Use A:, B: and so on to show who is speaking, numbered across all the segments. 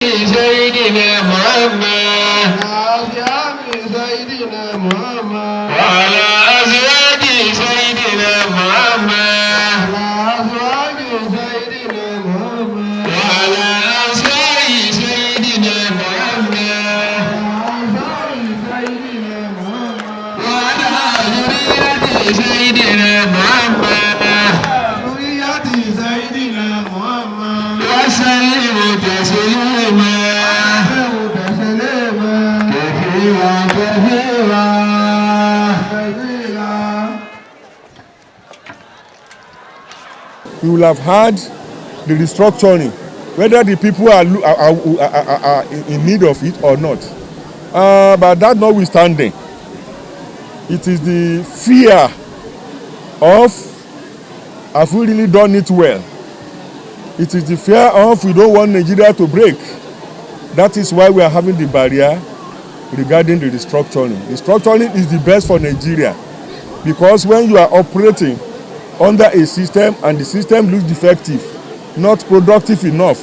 A: سيدنا محمد
B: وأصحاب سيدنا محمد
A: وعلى أزواج سيدنا محمد
B: وأزواج سيدنا محمد
A: وعلى أزواج سيدنا محمد
B: وأزواج سيدنا محمد
A: وعلى ذرية سيدنا محمد
B: ذرية سيدنا محمد
A: وسلم تسليما
B: تسليما
A: كثيرا كثيرا.
B: كثيرا.
C: We will have had the restructuring, whether the people are in need of it or not. But that notwithstanding, it is the fear of, have we really done it well? It is the fear of, we don't want Nigeria to break. That is why we are having the barrier regarding the restructuring. Restructuring is the best for Nigeria, because when you are operating under a system and the system looks defective, not productive enough,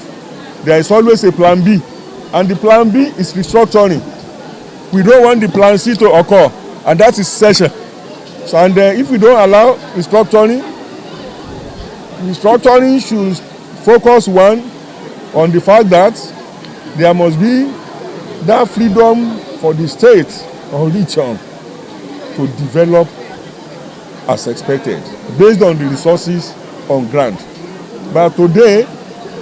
C: there is always a plan B, and the plan B is restructuring. We don't want the plan C to occur, and that is secession. So, and if we don't allow restructuring should focus on the fact that there must be that freedom for the state or region to develop as expected, based on the resources on ground. But today,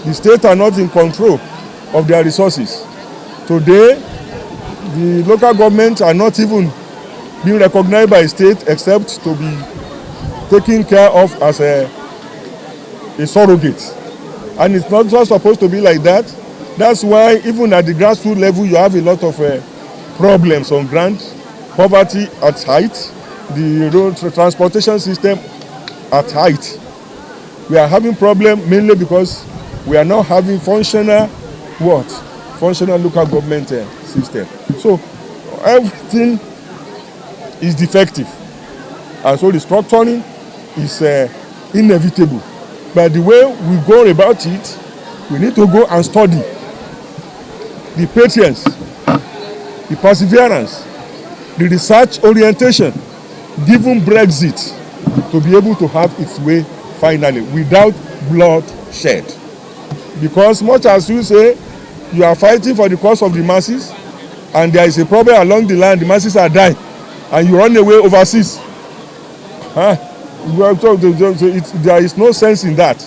C: the states are not in control of their resources. Today, the local governments are not even being recognized by state except to be taken care of as a surrogate. And it's not just supposed to be like that. That's why even at the grassroots level, you have a lot of problems on ground. Poverty at height, the road transportation system at height. We are having problem mainly because we are not having functional local government system. So everything is defective, and so the restructuring is inevitable. But the way we go about it, we need to go and study the patience, the perseverance, the research orientation, given Brexit, to be able to have its way finally without bloodshed. Because much as you say you are fighting for the cause of the masses, and there is a problem along the line, the masses are dying, and you run away overseas. There is no sense in that.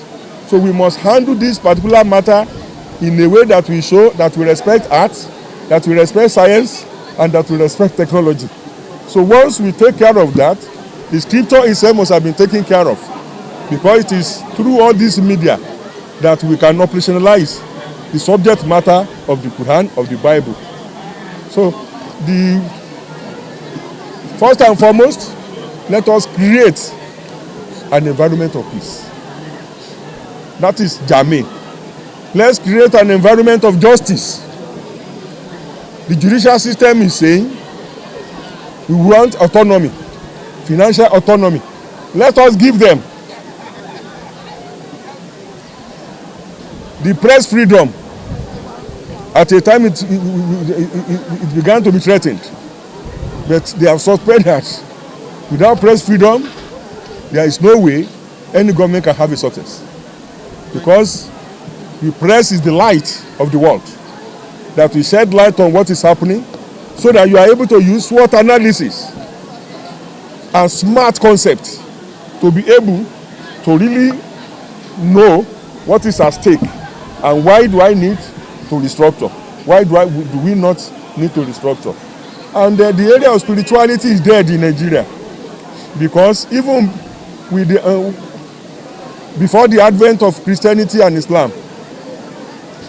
C: So we must handle this particular matter in a way that we show that we respect art, that we respect science, and that we respect technology. So once we take care of that, the scripture itself must have been taken care of, because it is through all this media that we can operationalize the subject matter of the Quran, of the Bible. So first and foremost, let us create an environment of peace. That is germane. Let's create an environment of justice. The judicial system is saying we want autonomy, financial autonomy. Let us give them. The press freedom, at a time it began to be threatened, but they have suspended us. Without press freedom, there is no way any government can have a success, because the press is the light of the world that will shed light on what is happening, so that you are able to use SWOT analysis and smart concepts to be able to really know what is at stake and why do I need to restructure, why do we not need to restructure. And the area of spirituality is dead in Nigeria, because even with before the advent of Christianity and Islam,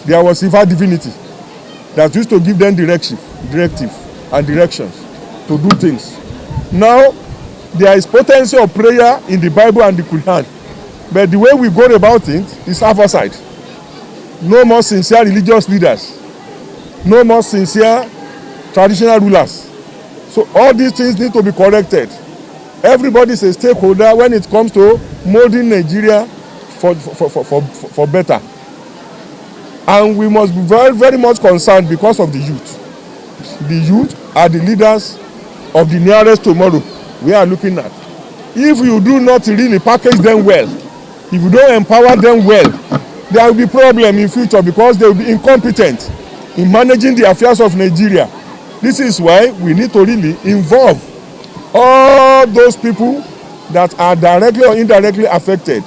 C: there was river divinity that used to give them directive and directions to do things. Now there is potency of prayer in the Bible and the Quran, but the way we go about it is half aside. No more sincere religious leaders, no more sincere traditional rulers. So all these things need to be corrected. Everybody is a stakeholder when it comes to molding Nigeria for better. And we must be very, very much concerned because of the youth. The youth are the leaders of the nearest tomorrow we are looking at. If you do not really package them well, if you don't empower them well, there will be problem in future because they will be incompetent in managing the affairs of Nigeria. This is why we need to really involve all those people that are directly or indirectly affected,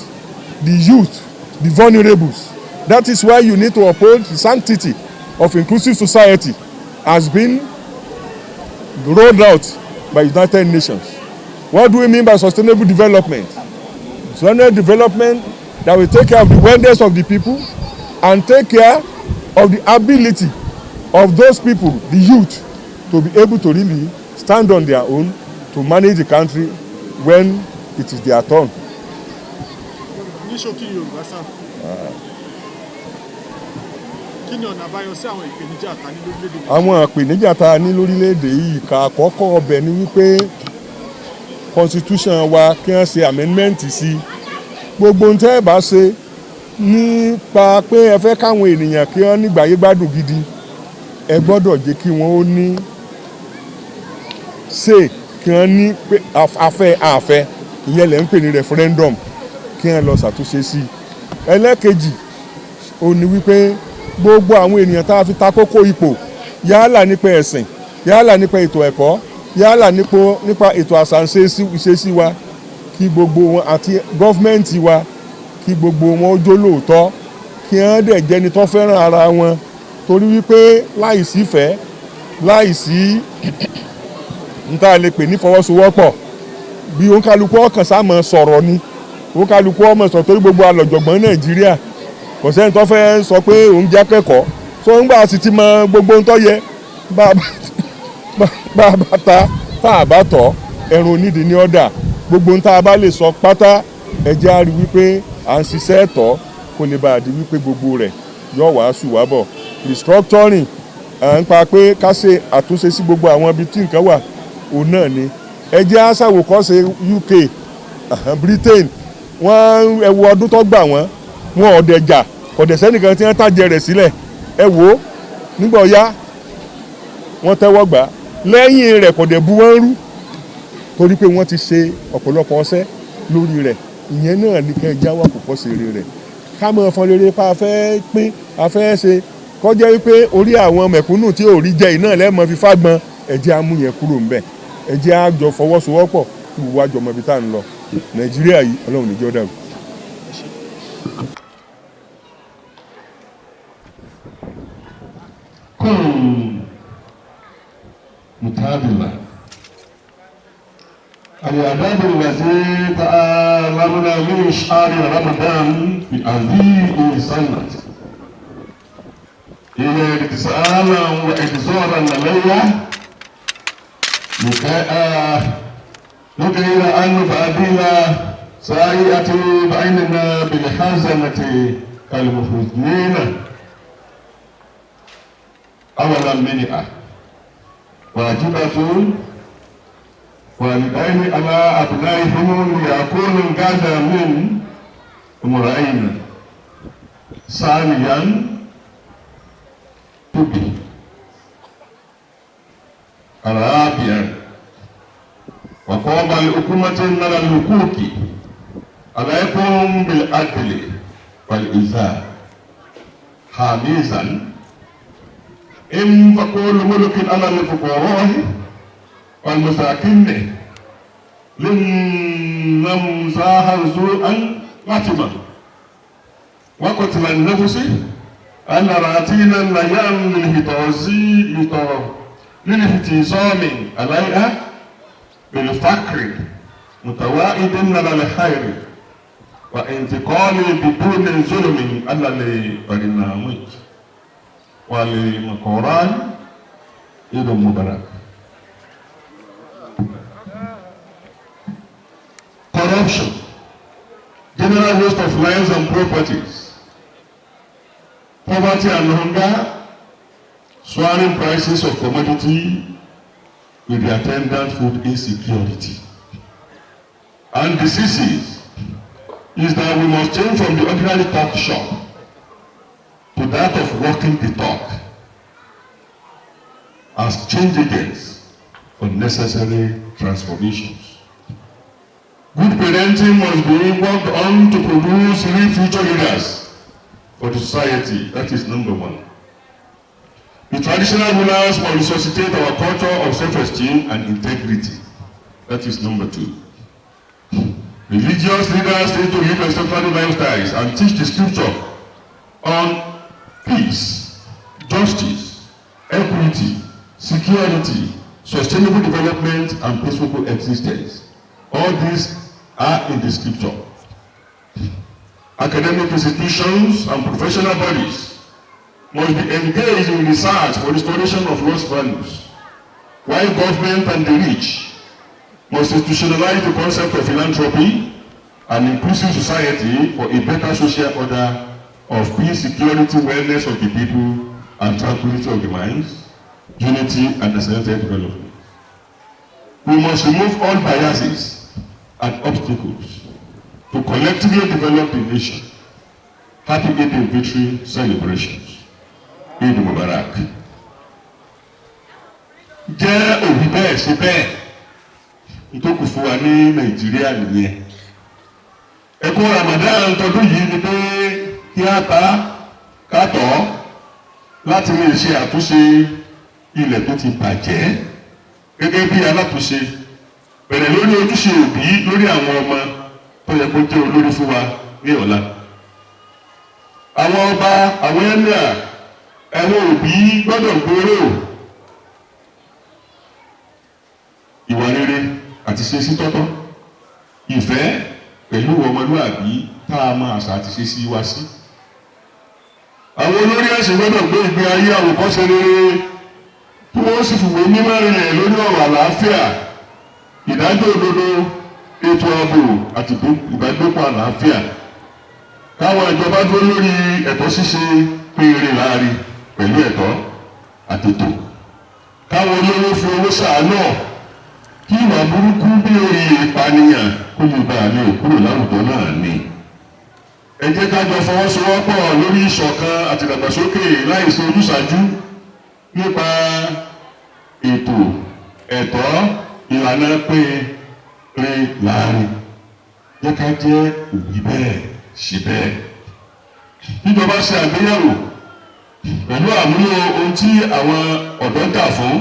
C: the youth, the vulnerables. That is why you need to uphold the sanctity of inclusive society as been rolled out by United Nations. What do we mean by sustainable development? Sustainable development that will take care of the wellness of the people and take care of the ability of those people, the youth, to be able to really stand on their own to manage the country when it is their turn.
D: Ní ṣókí Yorùbá sá, kí ni ọ̀nà àbáyọ sí àwọn ìpèníjà ta ní lórílẹ̀-èdè?
C: Àwọn ìpèníjà ta ní lórílẹ̀-èdè yìí ká àkọ́kọ́ ọbẹ̀ ni wípé constitution wa kí wọ́n ṣe amendment sí gbogbo ohun tẹ́ ẹ bá ṣe nípa pé ẹ fẹ́ káwọn ènìyàn kí wọ́n nígbàyé gbádùn gidi ẹ gbọ́dọ̀ jẹ́ kí wọ́n ó ní ṣe kí wọ́n ní pé àfẹ́ ìyẹn lẹ́ ń pè ní referendum kí wọ́n lọ ṣàtúnṣe sí. Ẹlẹ́kejì ó ní wípé gbogbo àwọn ènìyàn tá a fi ta kókó ipò yálà nípa ẹ̀sìn yálà nípa ètò ẹ̀kọ́ yálà nípa ètò àṣàǹṣe ìṣesí wa kí gbogbo wọn àti gọ́fìmẹ̀ntì wa kí gbogbo wọn ó jó lóòótọ́ kí wọ́n dẹ̀ jẹ́ni tó fẹ́ràn ara wọn torí wípé láìsí ìfẹ́ láìsí níta lè pè ní fọwọ́sowọ́pọ̀ bí òǹkálukú ọkàn sáàmọ̀ sọ̀rọ̀ ni òǹkálukú ọmọ sọ̀rọ̀ torí gbogbo alọ̀jọ̀gbọ́n Nàìjíríà kò sẹ́ni tó fẹ́ sọ pé òun jẹ́ kẹ́kọ̀ọ́ tó ń gbà sí ti mọ gbogbo ohun tó yẹ bá a bá ta tá a bá tọ̀ ẹ̀rùn onídìí ní ọ̀dà gbogbo ohun tá a bá lè sọ pátá ẹ̀jẹ̀ á rí wípé à ń ṣiṣẹ́ ẹ̀tọ́ kó lè bá a di wípé gbogbo rẹ̀ yóò wá sùn wá bọ̀ restructuring à ń pa pé ká ṣe àtúnṣe sí gbogbo àwọn ibi tí nǹkan wà òun náà ni ẹ̀jẹ̀ á ṣàwòkọ́ṣe UK Britain wọ́n ẹ̀wọ̀ ọdún tó gbà wọ́n ọ̀dẹ̀jà ọ̀dẹ̀sẹ́nìkan tí wọ́n tàjẹ̀ rẹ̀ sílẹ̀ ẹ wò ó nígbà ọ̀yá wọ́n tẹ́wọ́ gbà lẹ́yìn rẹ̀ kò dẹ̀ bu wọ́n rú torí pé wọ́n ti ṣe ọ̀pọ̀lọpọ̀ ọṣẹ́ lórí rẹ̀ ìyẹn náà ní kẹ́ ẹ jáwọ́ àkókò ṣe rere ká mọ̀ fọn rere pa afẹ́ pín afẹ́ ṣe kọjá wípé orí àwọn mẹ̀kúnnù tí ò rí jẹ iná lẹ́ẹ̀mọ́ fi fágbọn ẹ̀jẹ̀ amú yẹn kúrò ńbẹ̀ ẹ̀jẹ̀ àjọ fọwọ́sowọ́pọ̀ kí gbogbo àjọ mọ̀ ibi tá à ń lọ Nàìjíríà yìí Ọlọ́run níjọ́ dàrú.
B: متابلة الإعداد الذي تأمرنا من شهر رمضان في هذه السنة هي اتصالا وإحضارا لليلة لكي أن نفعل سائئة بيننا بالحزنة كالمفروضين أولا منها واجبة والدين على أبنائهم ليكون غدا من امرئين ثانيا تبي رابعا وقام الحكومة على الحقوق عليكم بالعدل والإيثار خامسا إن فكل ملك على الفقراء والمساكين لنمساها سوءا قتلا وقتل النفس أن راتينا الأيام للاهتزام عليها بالفقر متوائد على الخير وانتقال بدون ظلم على البرنامج والمقران عيد مبارك. Corruption, general waste of lands and properties, poverty and hunger, soaring prices of commodity with the attendant food insecurity, and diseases is that we must change from the ordinary talk shop to to that of walking the talk as change agents for necessary transformations. Good parenting must be worked on to produce real future leaders for the society. That is number one. The traditional rulers must resuscitate our culture of self-esteem and integrity. That is number two. Religious leaders need to live exemplary lifestyles and teach the scripture on peace, justice, equity, security, sustainable development, and peaceful coexistence. All these are in the scripture. Academic institutions and professional bodies must be engaged in research for restoration of lost values, while government and the rich must institutionalize the concept of philanthropy and inclusive society for a better social order of peace, security, wellness of the people, and tranquility of the minds, unity, and accelerated development. We must remove all biases and obstacles to collectively develop the nation. Happy Eid al-Fitr celebrations. Eid Mubarak. Jẹ́ òbí bẹ́ẹ̀ ṣe bẹ́ẹ̀ ìtókù fún wa ní Nàìjíríà nìyẹn. Ẹkún Ramadan tọdún yìí ni pé kí á ta ká tọ́ láti lè ṣe àtúnṣe ilẹ̀ tó ti bàjẹ́ gẹ́gẹ́ bí alátúnṣe bẹ̀rẹ̀ lórí ojúṣe òbí lórí àwọn ọmọ tó yẹ kó jẹ́ olórí fún wa ní ọ̀la. Àwọn ọba, àwọn ẹ̀míà, àwọn òbí gbọ́dọ̀ gbòòrò ìwà rere àti ṣe sí tọ́tọ́, ìfẹ́ pẹ̀lú ọmọlúwàbí tá a máa àṣà àti ṣe sí wa sí. Àwọn olórí ẹ̀sìn gbọ́dọ̀ gbé ìgbé ayé àwòkọ́ṣe rere kí wọ́n sì fìwé mímọ́ rẹ̀ lórí ọ̀rọ̀ àlàáfíà, ìdájọ́ òdodo, ètò ààbò àti ìbágbépọ̀ àlàáfíà. Káwọn ìjọba dúró lórí ẹ̀tọ́ ṣíṣe péré láàrin pẹ̀lú ẹ̀tọ́ àtètò. Káwọn olówó fi owó ṣàánú kí ìwà burúkú bí orí ìpànìyàn kó lè bá a lè kúrò láwùjọ náà ni. Ẹ jẹ́ ká jọ fọwọ́sowọ́pọ̀ lórí ìṣọ̀kan àti ìdàgbàsókè láìsí ojúsàájú nípa ètò ẹ̀tọ́ ìlànà péré láàrin. Jẹ́ ká jẹ́ òbí bẹ́ẹ̀ ṣe bẹ́ẹ̀. Ìjọba ṣe àgbéyẹ̀wò pẹ̀lú àmúlò ohun tí àwọn ọ̀dọ́ ń tà fún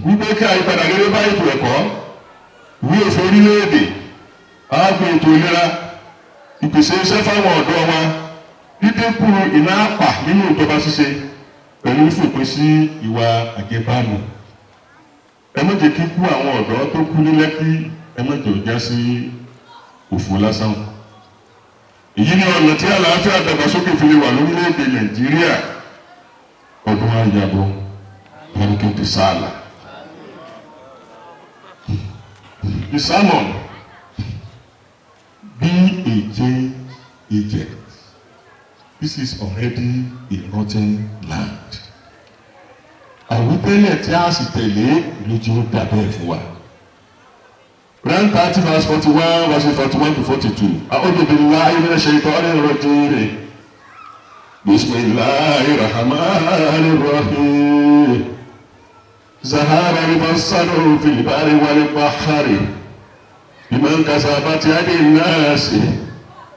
B: wípé kí àyípadà rere bá ètò ẹ̀kọ́, ìwé òfin orílẹ̀-èdè, ààbò ètò ìlera, ìpèsè iṣẹ́ fáwọn ọ̀dọ́ wa, dídínkù iná àpà nínú ìjọba ṣíṣe pẹ̀lú fòpin sí ìwà àjẹbánu. Ẹ má jẹ́ kí kú àwọn ọ̀dọ́ tó kú ní Lẹ́kí, ẹ má jẹ́ ó já sí òfò lásán. Èyí ni ọ̀nà tí àlàáfíà àdàgbàsókè fi lè wà lórílẹ̀-èdè Nàìjíríà. Ọdún ayabo Barkin Tisala. The sermon, be a change agent. This is already a rotten land. Àwítẹ́lẹ̀ tí a sì tẹ̀lé ló tí ó dàbẹ́ fún wa. Quran 30 verse 41 verses 41 to 42. A'udhu billahi minash shaitanir rajim. Bismillahir rahmanir rahim. Zahara al-fasadu fil barri wal bahri. Biman kasabat yadin nasi.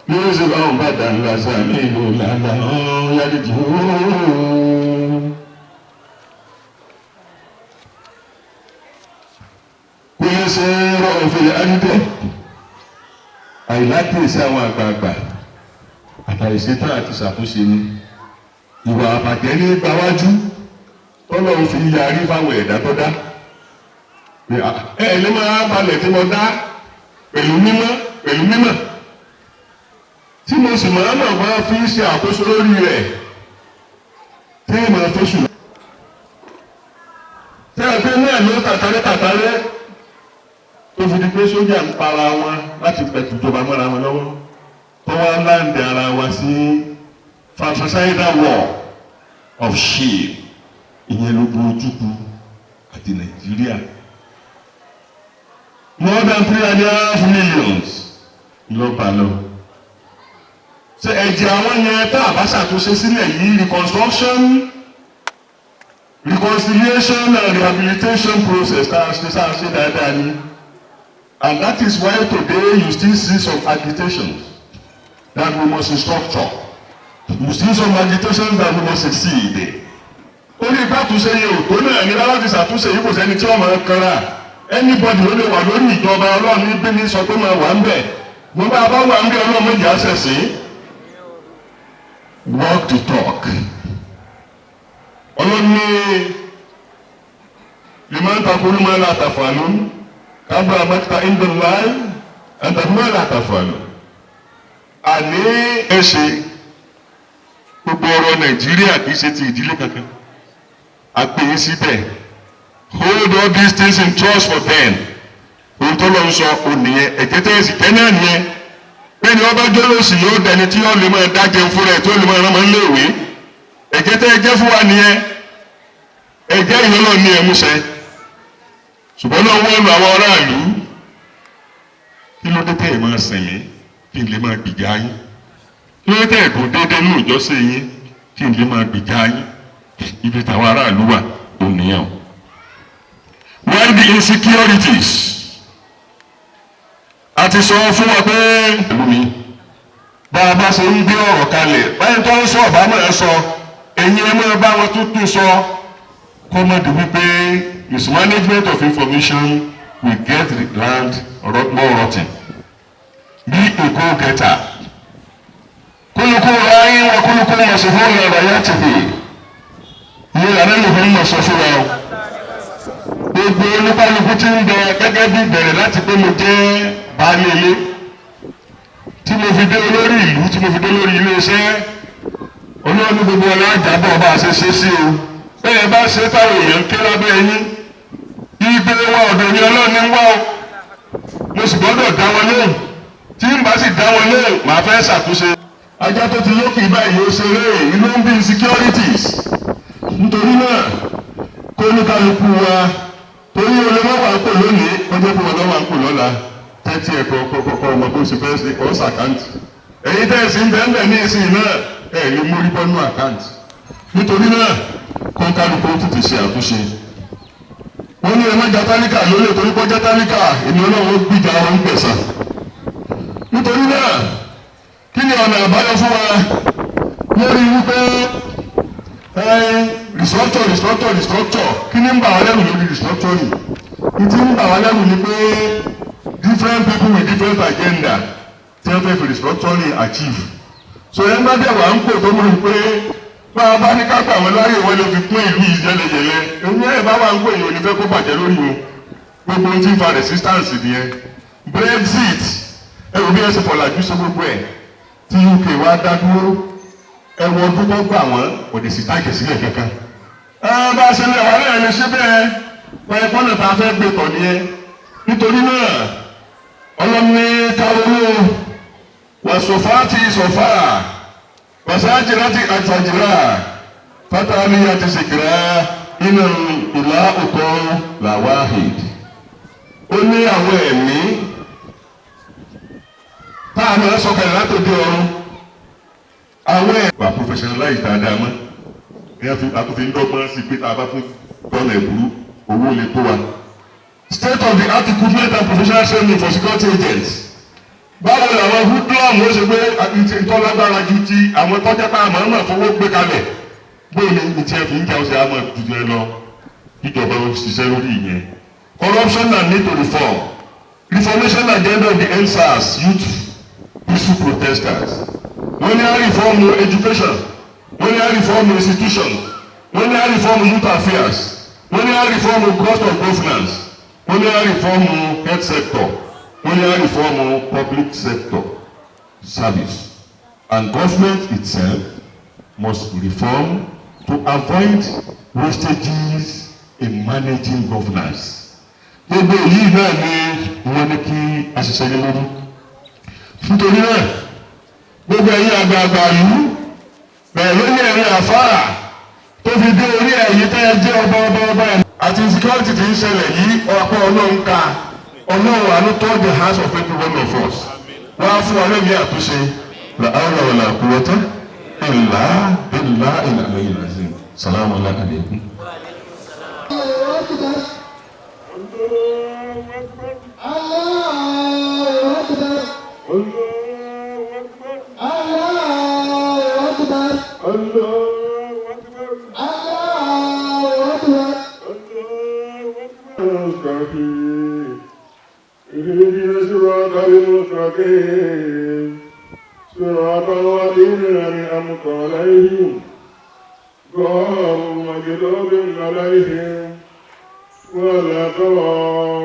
B: Yuzibahum badan lazamilu la'allahum yarji'un. Ṣe rọ òfin àdúgbò àìlákèésí àwọn àgbààgbà àtàìṣetán àti ṣàtúnṣe ni ìwà àbàjẹ́ ní gbáwájú tọ́lọ́ òfin yarí fáwọn ẹ̀dá tó dá. Ẹ lè máa balẹ̀ tí mo dá pẹ̀lú mímọ́ tí mo sì máa mọ̀ máa fi ṣe àkóso lórí rẹ̀ tí ẹ máa fẹ́sùn. Tí a gbé náà ló tàtàrẹ́ tó fi di pé sójà ń para wọn láti pẹ̀tù ìjọba mọ́ra wọn lọ́wọ́ tó wá láǹdì ara wa sí fratricidal war of shame ìyẹn ló bu ojúkú àti Nàìjíríà. More than 3.5 million ló bá lọ. ṣe ẹ̀jẹ̀ àwọn yẹn tá a bá ṣàtúnṣe sílẹ̀ yìí reconciliation and rehabilitation process tá a ṣe dáadáa ni. And that is why today you still see some agitations that we must restructure. You see some agitations that we must succeed. Orí ìbátúnṣe yẹn ò tó náà ní láti ṣàtúnṣe yìí kò sẹ́ni tí wọ́n máa kanra. Anybody ló lè wà lórí ìjọba Ọlọ́run ní bí ní sọ pé máa wà ń bẹ̀. Mo bá wà ń bẹ̀ Ọlọ́run méjì àṣẹ sí. Walk the talk. Ọlọ́run ní liman takunu ma la tafalun. Kabla makta indallah àtàkùnmọ́ àtàfàlù. Àní ẹ̀ṣẹ̀ gbogbo ọ̀rọ̀ Nàìjíríà kìí ṣe ti ìdílé kankan. Àpèyí síbẹ̀. Hold all these things in trust for them. Ohun tó lọ ń sọ ònìyẹn ẹ̀jẹ̀ tẹ́ ẹ̀sìn tẹ́ náà nìyẹn. Bẹ́ẹ̀ni ọba jọ́lọ́sì yóò dẹni tí yóò lè máa dájẹ́ fúnra ẹ̀ tó lè máa rán máa ń léèwé. Ẹ̀jẹ̀ tẹ́ ẹ̀jẹ̀ fún wa nìyẹn. Ẹ̀jẹ̀ ìyọ́lọ́ ní ẹ̀múṣẹ. Ṣùgbọ́n náà wọ́n lu àwọn aráàlú kí ló dé tẹ́ ẹ̀ máa sìn mí kí n lè máa gbìjà yín kí ló dé tẹ́ ẹ̀ kò déédéé nínú ìjọsìn yín kí n lè máa gbìjà yín ibi táwọn aráàlú wà ò níyàn. Why the insecurities? A ti sọ fún wa pé bá a bá ṣe ń gbé ọ̀rọ̀ kalẹ̀ báyìí tó ń sọ ọ̀bá máa sọ ẹ̀yin ẹ máa bá wọn tuntun sọ kó má di wípé mismanagement of information will get the land more rotten. Bí èkó kẹta kúlùkù ráyìn wà kúlùkù mọ̀sùlùmí ọ̀rọ̀ yá ti bì ní àrẹ́lùfẹ́ mọ̀ sọ fún wa o. Gbogbo olúkálukú tí ń bẹ gẹ́gẹ́ bí bẹ̀rẹ̀ láti pé mo jẹ́ baálé ilé tí mo fi dé olórí ìlú tí mo fi dé olórí iléeṣẹ́ olóòní gbogbo ọlá àjábọ̀ ọba àṣẹṣe sí o. Bẹ́ẹ̀ bá ṣe táwọn èèyàn ké lábẹ́ yín ìgbé wa ọ̀dọ̀ ní Ọlọ́run ní wá o mo sì gbọ́dọ̀ dá wọn lóhùn tí n bá sì dá wọn lóhùn màá fẹ́ ṣàtúnṣe. Ajá tó ti lókè báyìí ó ṣeré inú ń bí insecurities nítorí náà kó ní kálukú wa torí olómọ́wà ń pò lónìí ọjọ́ pé ọlọ́wà ń pò lọ́la tẹ́tí ẹ̀kọ́ kọ́kọ́ ọmọ tó ṣe fẹ́ ṣe kọ́ ṣàkáǹtì èyí tẹ́sí ń bẹ́ẹ̀ ní ìsìn náà ẹ̀ lè mórí bọ́nú àkáǹtì nítorí náà kó kálukú tètè ṣe àtúnṣe. Wọ́n ní ẹ̀mọ́ játálíkà ló lè torí pọ́ játálíkà èmi Ọlọ́run gbìjà ọ̀hún gbẹ̀sà. Nítorí náà kí ni ọ̀nà àbáyọ fún wa lórí wípé restructure kí ni ń bà wá lẹ́rù lórí restructuring? Ìtí ń bà wá lẹ́rù ni pé different people with different agenda tí wọ́n fẹ́ fi restructuring achieve. So ẹ̀ ń bá dẹ̀ wá ń pò tó mọ̀ pé bá a bá ní ká gbà wọn láyè wọn lè fi pín ìlú yìí yẹlẹyẹlẹ èmi ẹ̀ bá wà ń pè yín ò ní fẹ́ kó bàjẹ́ lórí wọn gbogbo ohun tí ń fa resistance nìyẹn. Brexit ẹ̀rù bí ẹ ṣe fọ̀làjú sí gbogbo ẹ̀ tí UK wá dá dúró ẹ̀wọ̀n ọdún tó gbà wọ́n kò dé sí táàgì sílẹ̀ kankan. Bá a ṣe lè wà lẹ́yìn ní síbẹ̀ wọ́n ẹ̀kọ́ náà tá a fẹ́ gbé tọ̀ nìyẹn. Nítorí náà ọlọ́ni káwọ́lú wàsófáàtì sọ̀fà wasajirati atajira fataliyati sikira ina ìlà ọkọ làwáhid. Ó ní àwọn ẹ̀mí tá a máa sọ̀kalẹ̀ látòdì ọ̀run àwọn ẹ̀ wà professionalize dáadáa mọ́ ẹ̀yà àtúnfi ń dọ́gbọ́n sí pé tá a bá tún tọ́nà ẹ̀bùrú owó lè tó wa. State of the art equipment and professional training for security agents. Báwo ni àwọn hoodlum ó ṣe gbé ìtọ́lágbára ju ti àwọn tọ́jà tá a máa ń náà fowó gbé kalẹ̀ bóyá ní tí ẹ fi ń jà ọ̀sẹ̀ àmọ́ tuntun ẹ lọ ìjọba òṣìṣẹ́ lórí ìyẹn. Corruption and need to reform. Reformation agenda of the EndSARS youth peaceful protesters. Wọ́n ní a reform education. Wọ́n ní a reform institution. Wọ́n ní a reform youth affairs. Wọ́n ní a reform cost of governance. Wọ́n ní a reform health sector. Wọ́n ní a reform public sector service. And government itself must reform to avoid wastages in managing governance. Gbogbo èyí náà ni wọ́n ní kí a ṣiṣẹ́ ní lórí. Nítorí náà gbogbo ẹ̀yin àgbààgbà ìlú bẹ̀rẹ̀ lórí ẹ̀rín àfáà tó fi dé orí ẹ̀yìn tẹ́ ẹ jẹ́ ọba ẹ̀. Àti security ti ń ṣẹlẹ̀ yìí ọ̀pọ̀ ọlọ́run ká ọlọ́run àánú tọ́ the hands of every one of us. Wọ́n á fún wa lẹ́mìí àtúnṣe la hawla wala quwwata illa billahil aliyyil azim. Salamu alaykum.
E: اهدنا الصراط المستقيم صراط الذين أنعمت عليهم غير المغضوب عليهم ولا الضالين.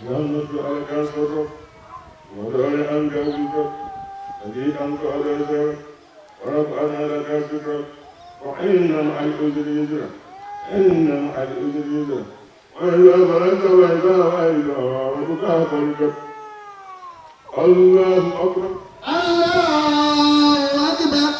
E: اللهم اجعلك سرا وداعي عنك وجهك الذي أنت على ذلك ورفعنا لك ذكرك وإن مع العسر يسرا إن مع العسر يسرا وإذا فرجت وإذا ربك فاركب. الله أكبر الله أكبر.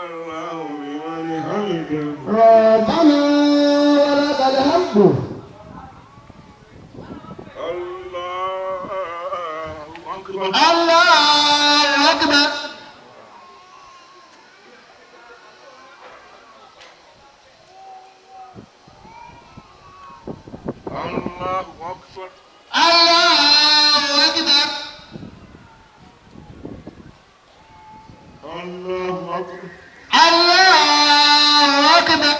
E: الله بمن حمده ربنا ولك الحمد. الله أكبر الله أكبر. الله أكبر الله أكبر. الله أكبر الله أكبر.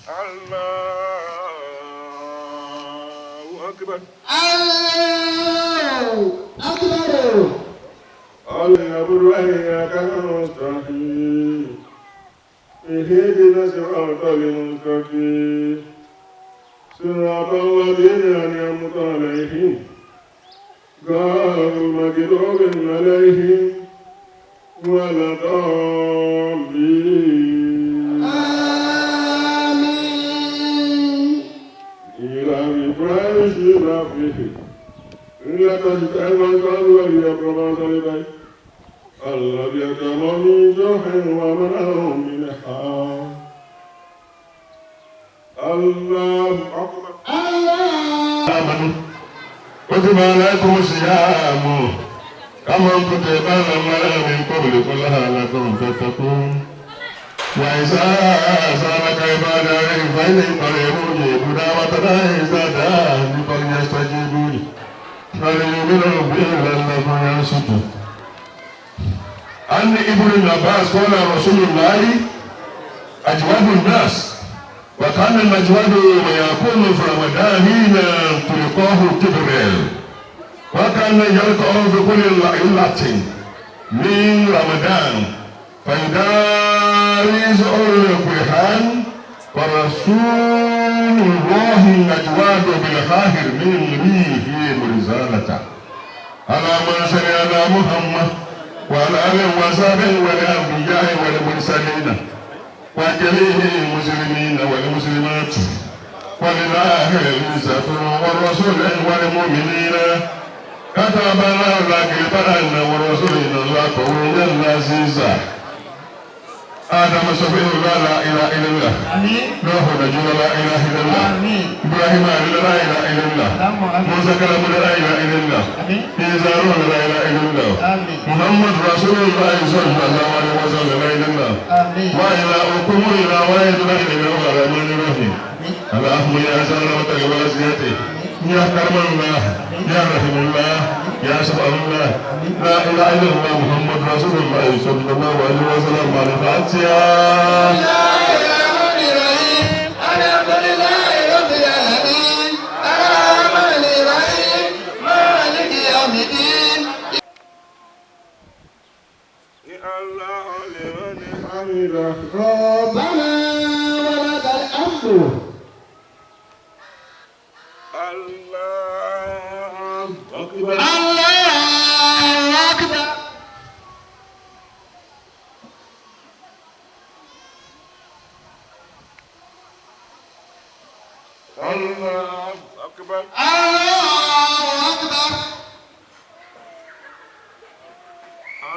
E: الله أكبر الله أكبر. الأمر إياك نستعين اهدنا الصراط المستقيم صراط الذين أنعمت عليهم غير المغضوب عليهم ولا الضالين. آمين. إلى إبراهيم شرافه إلا تجد المسأل وليقرب صلبي الذي يكرم من جوح ومنعه من حال. الله أكبر الله.
B: آمنوا كتب عليكم الصيام كما كتب على من قبلكم لعلكم تتقون. وإذا سألك عبادي عني فإني قريب أجيب دعوة الداعي إذا دعاني فليستجيبوا لي فليؤمنوا بي لعلهم يرشدون. عن ابن عباس قال رسول الله أجواد الناس وكان الأجواد ويكون في رمضان حين تلقاه جبريل وكان يلقاه في كل ليلة من رمضان فيدارس القرآن ورسول الله الأجواد بالخاهر من ريحه مرسالته على من سمع على محمد وعلى آله وصحبه والأنبياء والمرسلين وجميع المسلمين والمسلمات ولله العزة والرسول والمؤمنين كتب الله كتبنا ورسولنا الله قويا عزيزا آدم صفيه لا إله إلا الله نوح نجوى لا إله إلا الله إبراهيم لا إله إلا الله موسى كلام لا إله إلا الله عيسى روح لا إله إلا الله محمد رسول الله صلى الله عليه وسلم لا إله إلا الله وإلهكم إلى واحد لا إله إلا الله الرحمن الرحيم اللهم يا سلامة الواسية يا كرم الله يا رحم الله يا سبحان الله لا إله إلا الله محمد رسول الله صلى الله عليه وسلم على الفاتحة.
E: ربنا ولك الحمد. الله أكبر الله أكبر.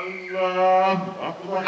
E: الله أكبر.